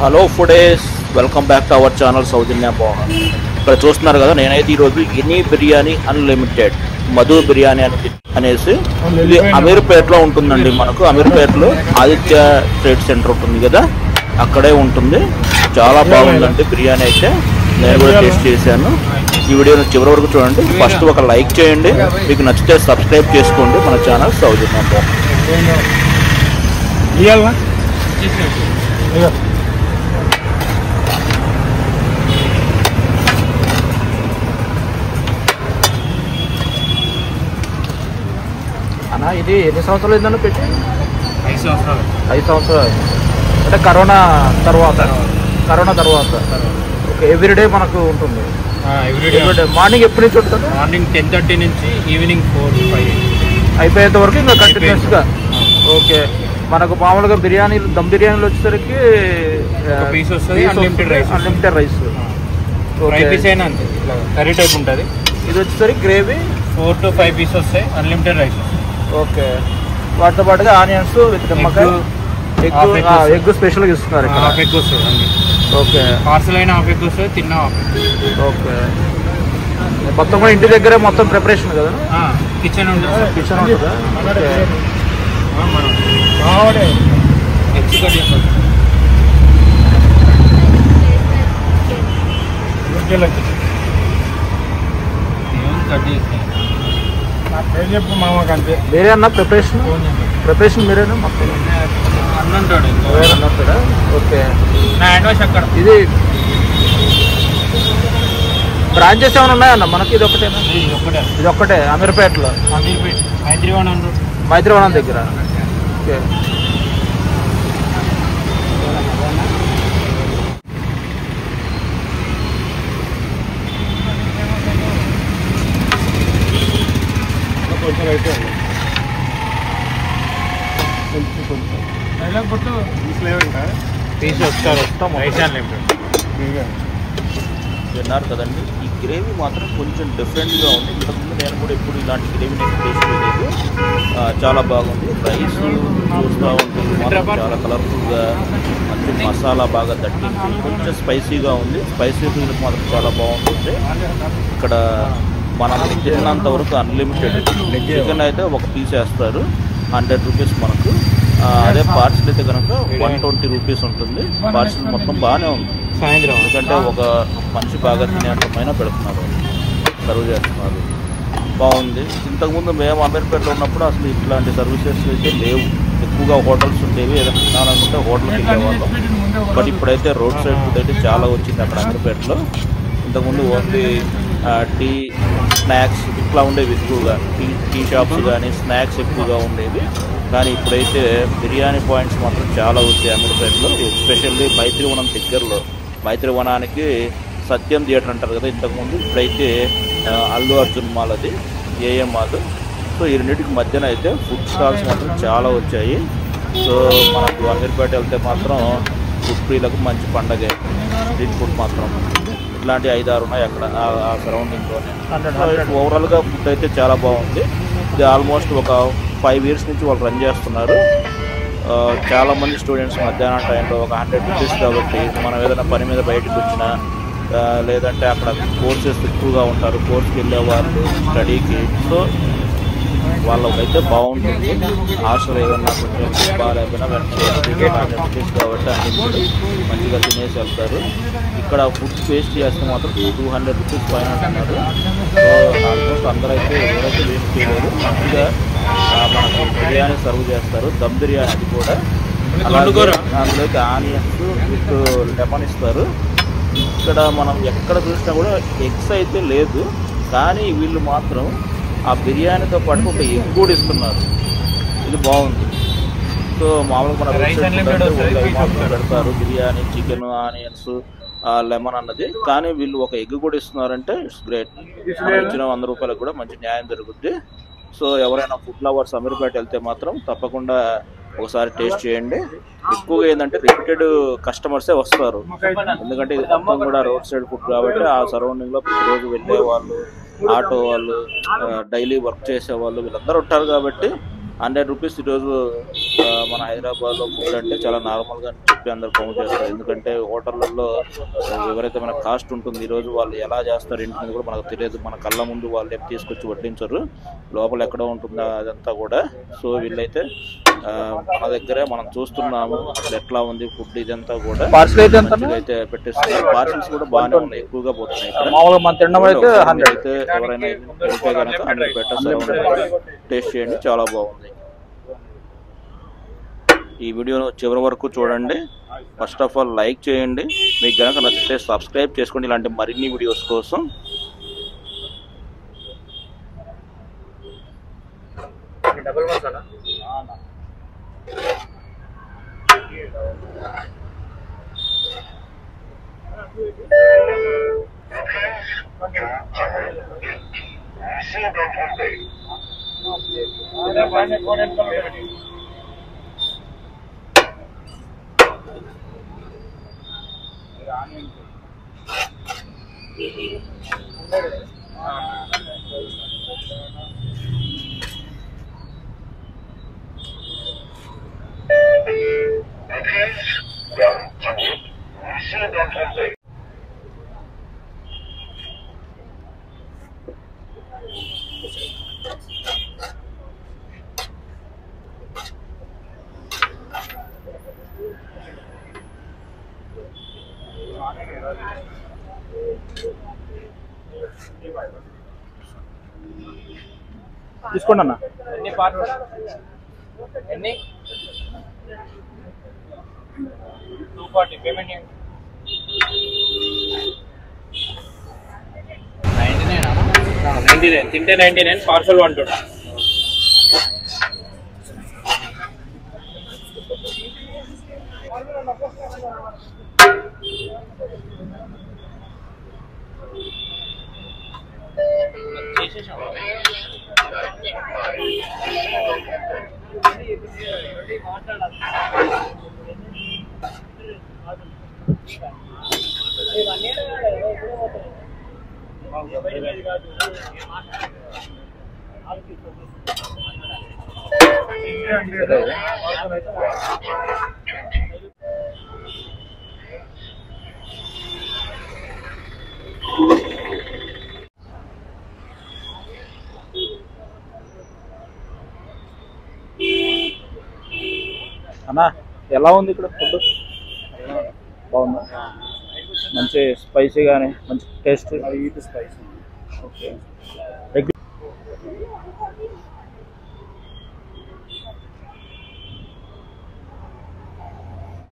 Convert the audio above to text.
Hello foodies, welcome back to our channel south India Bhavan. ఇక్కడ చూస్తున్నారు కదా, నేనైతే ఈరోజు ఎనీ బిర్యానీ అన్లిమిటెడ్ మధు బిర్యానీ అనేసి ఇది అమీర్పేటలో ఉంటుందండి. మనకు అమీర్పేటలో ఆదిత్య ట్రేడ్ సెంటర్ ఉంటుంది కదా, అక్కడే ఉంటుంది. చాలా బాగుందండి బిర్యానీ అయితే. నేను కూడా టేస్ట్ చేశాను. ఈ వీడియోని చివరి వరకు చూడండి. ఫస్ట్ ఒక లైక్ చేయండి, మీకు నచ్చితే సబ్స్క్రైబ్ చేసుకోండి మన ఛానల్ సౌత్ ఇండియా భవన్. అన్నా ఇది ఎన్ని సంవత్సరాలు అయిందన్న పెట్టి? 5 సంవత్సరాలు. 5 సంవత్సరాలు అంటే కరోనా తర్వాత. ఓకే, ఎవ్రీడే మనకు ఉంటుంది. ఎవ్రీడే మార్నింగ్ ఎప్పటి నుంచి ఉంటుంది? మార్నింగ్ 10:30 నుంచి ఈవినింగ్ 4-5 అయిపోయేంత వరకు ఇంకా కంటిన్యూస్గా. ఓకే, మనకు మామూలుగా బిర్యానీలు దమ్ బిర్యానీలు వచ్చేసరికి పీస్ వస్తుంది, అన్లిమిటెడ్ రైస్. పీస్ అయినా అంతే, ఇట్లా కర్రీ టైప్ ఉంటుంది. ఇది వచ్చేసరికి గ్రేవీ 4 to 5 పీస్ వస్తాయి, అన్లిమిటెడ్ రైస్. ఓకే, వాటితో పాటుగా ఆనియన్స్ విత్ నిమ్మకాయ, ఎగ్ స్పెషల్గా ఇస్తున్నారు ఇక్కడ. హాఫ్ ఎగ్ వస్తుంది అండి. ఓకే, పార్సల్ అయినా హాఫ్ ఎగ్ వస్తుంది, తిన్నా హాఫ్ ఎగ్. ఓకే, మొత్తం కూడా ఇంటి దగ్గరే మొత్తం ప్రిపరేషన్ కదా? కిచెన్ ఉంటుంది. కిచెన్ ఉంటుందా? ఓకే, ఎగ్స్ కట్ చేస్తారు. కట్ చేస్తాయి. చెప్పు మామకి అంతే. వేరే అన్న ప్రిపరేషన్ మీరేనా మొత్తం? అన్నంటాడు అన్నట్టుడా? ఓకే, నా అడ్వైస్ అక్కడ. ఇది బ్రాంచెస్ ఏమైనా ఉన్నాయన్న మనకి? ఇది ఒకటేనా? ఇది ఒక్కటే అమీర్పేటలో. మైత్రివనం దగ్గర. ఓకే, విన్నారు కదండి. ఈ గ్రేవీ మాత్రం కొంచెం డిఫరెంట్గా ఉంది. ఇంతకుముందు నేను కూడా ఎప్పుడు ఇలాంటి గ్రేవీ నేను టేస్ట్ చేయలేదు. చాలా బాగుంది. రైస్ చూస్తూ ఉంటుంది మాత్రం చాలా కలర్ఫుల్గా, మంచి మసాలా బాగా తట్టింది, కొంచెం స్పైసీగా ఉంది. స్పైసీ ఫీల్ మాత్రం చాలా బాగుంటుంది. ఇక్కడ మనం తిన్నంత వరకు అన్లిమిటెడ్. చికెన్ అయితే ఒక పీస్ వేస్తారు, 100 రూపీస్ మనకు. అదే పార్సిల్ అయితే కనుక 120 రూపీస్ ఉంటుంది. పార్సిల్ మొత్తం బాగానే ఉంది సాయంత్రం, ఎందుకంటే ఒక మనిషి బాగా తినేటమైనా పెడుతున్నారు, సర్వ్ చేస్తున్నారు. బాగుంది. ఇంతకుముందు మేము అమీర్పేటలో ఉన్నప్పుడు అసలు ఇట్లాంటి సర్వీసెస్ అయితే లేవు. ఎక్కువగా హోటల్స్ ఉండేవి, ఏదైనా తినాలనుకుంటే హోటల్కి వెళ్ళేవాళ్ళం. బట్ ఇప్పుడైతే రోడ్ సైడ్ ఫుడ్ అయితే చాలా వచ్చింది అక్కడ అమీర్పేటలో. ఇంతకుముందు ఓన్లీ టీ, స్నాక్స్ ఇట్లా ఉండేవి ఎక్కువగా. టీ షాప్స్ కానీ స్నాక్స్ ఎక్కువగా ఉండేవి. కానీ ఇప్పుడైతే బిర్యానీ పాయింట్స్ మాత్రం చాలా వచ్చాయి అమీర్పేటలో. ఎస్పెషల్లీ మైత్రివనం దగ్గరలో. మైత్రివనానికి సత్యం థియేటర్ అంటారు కదా ఇంతకుముందు, ఇప్పుడైతే అల్లు అర్జున్ మాల్, అది ఏఎం మాల్. సో ఈ రెండింటికి మధ్యన అయితే ఫుడ్ స్టాల్స్ మాత్రం చాలా వచ్చాయి. సో మనకు అమీర్పేట వెళ్తే మాత్రం ఫుడ్ ప్రియులకు మంచి పండగే. స్ట్రీట్ ఫుడ్ మాత్రం ఇట్లాంటి 5-6 ఉన్నాయి అక్కడ ఆ సరౌండింగ్లోనే. ఓవరాల్గా ఫుడ్ అయితే చాలా బాగుంది. ఇది ఆల్మోస్ట్ ఒక 5 ఇయర్స్ నుంచి వాళ్ళు రన్ చేస్తున్నారు. చాలామంది స్టూడెంట్స్ మధ్యాహ్నం టైంలో ఒక 100 రూపీస్ కాబట్టి మనం ఏదైనా పని మీద బయటకు వచ్చినా, లేదంటే అక్కడ కోర్సెస్ ఎక్కువగా ఉంటారు, కోర్స్కి వెళ్ళే వాళ్ళు స్టడీకి. సో వాళ్ళకైతే బాగుంటుంది. హాస్టల్ ఏదన్నా కొంచెం బాగాలేకపోయినా వెంటనే 100 రూపీస్ కాబట్టి అన్ని మంచిగా తినేసి వెళ్తారు. ఇక్కడ ఫుడ్ టేస్ట్ చేస్తే మాత్రం 200 రూపీస్ పైన అంటున్నారు. సో ఆల్మోస్ట్ అందరైతే ఎవరైతే వేస్ట్ చేయలేదు. మంచిగా మనకు బిర్యానీ సర్వ్ చేస్తారు, దమ్ బిర్యానీ. అది కూడా అందులోకి ఆనియన్స్ విత్ లెమన్ ఇస్తారు. ఇక్కడ మనం ఎక్కడ చూసినా కూడా ఎగ్స్ అయితే లేదు, కానీ వీళ్ళు మాత్రం ఆ బిర్యానీతో పాటు ఒక ఎగ్ కూడా ఇస్తున్నారు. ఇది బాగుంది. సో మామూలుగా మన పెడతారు బిర్యానీ, చికెన్, ఆనియన్స్, లెమన్ అన్నది, కానీ వీళ్ళు ఒక ఎగ్ కూడా ఇస్తున్నారంటే ఇట్స్ గ్రేట్. ఇచ్చిన 100 రూపాయలకు కూడా మంచి న్యాయం జరుగుద్ది. సో ఎవరైనా ఫుడ్ లవర్స్ అమీర్పేట వెళ్తే మాత్రం తప్పకుండా ఒకసారి టేస్ట్ చేయండి. ఎక్కువగా ఏంటంటే రిపీటెడ్ కస్టమర్సే వస్తారు, ఎందుకంటే ఇది మొత్తం కూడా రోడ్ సైడ్ ఫుడ్ కాబట్టి ఆ సరౌండింగ్లో ప్రతిరోజు వెళ్ళే వాళ్ళు, ఆటో వాళ్ళు, డైలీ వర్క్ చేసే వాళ్ళు వీళ్ళందరూ ఉంటారు కాబట్టి 100 రూపీస్ ఈరోజు మన హైదరాబాద్లో ఫుడ్ అంటే చాలా నార్మల్గా చెప్పి అందరు కౌంట్ చేస్తారు. ఎందుకంటే హోటళ్ళల్లో విపరీతమైన కాస్ట్ ఉంటుంది. ఈరోజు వాళ్ళు ఎలా చేస్తారు ఏంటనేది కూడా మనకు తెలియదు. మన కళ్ళ ముందు వాళ్ళు ఏం తీసుకొచ్చి వడ్డించరు, లోపల ఎక్కడ ఉంటుందా అదంతా కూడా. సో వీళ్ళైతే మన దగ్గరే మనం చూస్తున్నాము అసలు ఎట్లా ఉంది ఫుడ్, ఇదంతా కూడా అయితే పెట్టేస్తున్నారు. పార్సిల్స్ కూడా బాగానే ఉన్నాయి, ఎక్కువగా పోతున్నాయి. అయితే ఎవరైనా వెళ్తే కనుక 100 పెట్టేస్తారు, టేస్ట్ చేయండి, చాలా బాగుంది. ఈ వీడియోను చివరి వరకు చూడండి. ఫస్ట్ ఆఫ్ ఆల్ లైక్ చేయండి, మీకు కనుక నచ్చితే సబ్స్క్రైబ్ చేసుకోండి ఇలాంటి మరిన్ని వీడియోస్ కోసం. డబుల్ మసాలా తీసుకోండి అన్న. ఎన్ని పార్సల్ ఎన్ని 240 పేమెంట్ 99 తింటే 99 పార్సల్ 120. అన్నా ఎలా ఉంది ఇక్కడ ఫుడ్? బాగుందా? మంచి స్పైసీ కానీ మంచి టేస్ట్. స్పైసీ. ఓకే.